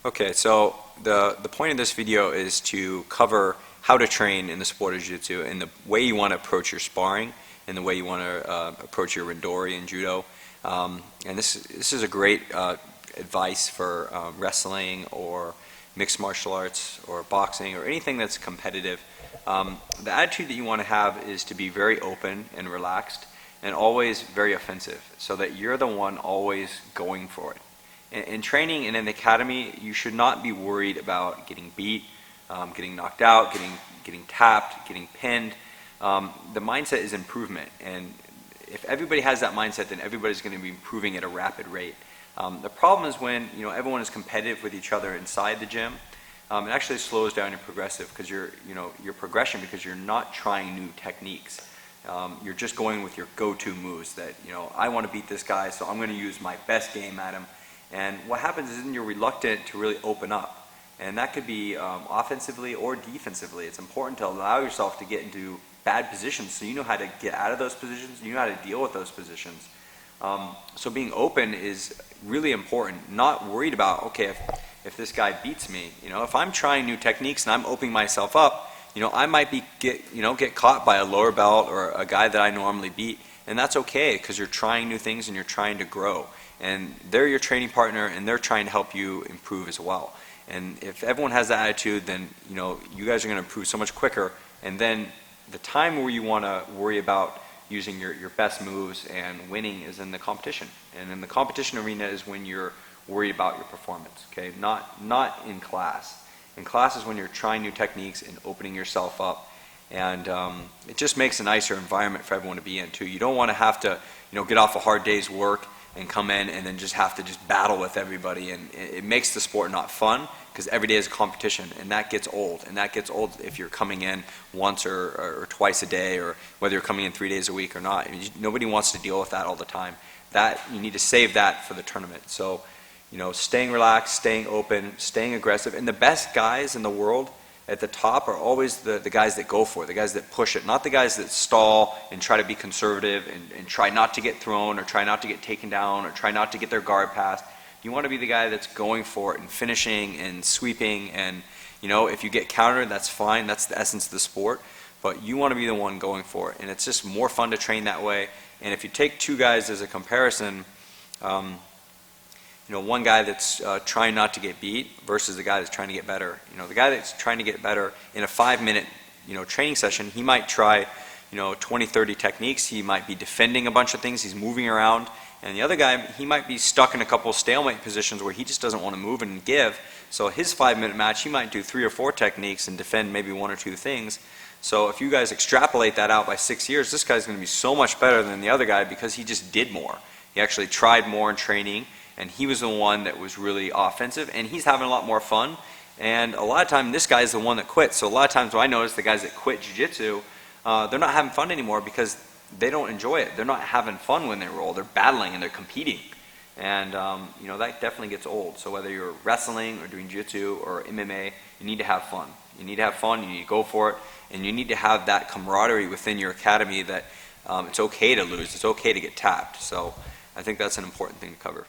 Okay, so the point of this video is to cover how to train in the sport of jiu-jitsu and the way you want to approach your sparring and the way you want to approach your randori and judo. And this is a great advice for wrestling or mixed martial arts or boxing or anything that's competitive. The attitude that you want to have is to be very open and relaxed and always very offensive, so that you're the one always going for it. In training and in the academy, you should not be worried about getting beat, getting knocked out, getting tapped, getting pinned. The mindset is improvement, and if everybody has that mindset, then everybody's going to be improving at a rapid rate. The problem is when everyone is competitive with each other inside the gym. It actually slows down your progressive because your progression, because you're not trying new techniques. You're just going with your go-to moves that I want to beat this guy, so I'm going to use my best game at him. And what happens is then you're reluctant to really open up, and that could be offensively or defensively. It's important to allow yourself to get into bad positions so you know how to get out of those positions, you know how to deal with those positions. So being open is really important, not worried about, okay, if this guy beats me, if I'm trying new techniques and I'm opening myself up, I might get caught by a lower belt or a guy that I normally beat, and that's okay because you're trying new things and you're trying to grow. And they're your training partner and they're trying to help you improve as well. And if everyone has that attitude, then you guys are going to improve so much quicker. And then the time where you want to worry about using your best moves and winning is in the competition. And in the competition arena is when you're worried about your performance, okay? Not in class. In class is when you're trying new techniques and opening yourself up. And it just makes a nicer environment for everyone to be in too. You don't want to have to get off a hard day's work and come in and then just have to battle with everybody, and it makes the sport not fun because every day is a competition, and that gets old. And that gets old if you're coming in once or twice a day, or whether you're coming in 3 days a week or not. Nobody wants to deal with that all the time. That you need to save that for the tournament. So staying relaxed, staying open, staying aggressive, and the best guys in the world at the top are always the guys that go for it, the guys that push it, not the guys that stall and try to be conservative and try not to get thrown or try not to get taken down or try not to get their guard passed. You want to be the guy that's going for it and finishing and sweeping, and if you get countered, that's fine, that's the essence of the sport, but you want to be the one going for it, and it's just more fun to train that way. And if you take two guys as a comparison, one guy that's trying not to get beat versus the guy that's trying to get better. The guy that's trying to get better in a 5-minute, training session, he might try, 20, 30 techniques. He might be defending a bunch of things. He's moving around. And the other guy, he might be stuck in a couple of stalemate positions where he just doesn't want to move and give. So his 5-minute match, he might do 3 or 4 techniques and defend maybe 1 or 2 things. So if you guys extrapolate that out by 6 years, this guy's going to be so much better than the other guy because he just did more. He actually tried more in training, and he was the one that was really offensive, and he's having a lot more fun. And a lot of times, this guy is the one that quits. So a lot of times when I notice the guys that quit jiu-jitsu, they're not having fun anymore because they don't enjoy it. They're not having fun when they roll. They're battling and they're competing. And that definitely gets old. So whether you're wrestling or doing jiu-jitsu or MMA, you need to have fun. You need to have fun, you need to go for it, and you need to have that camaraderie within your academy that it's okay to lose, it's okay to get tapped. So I think that's an important thing to cover.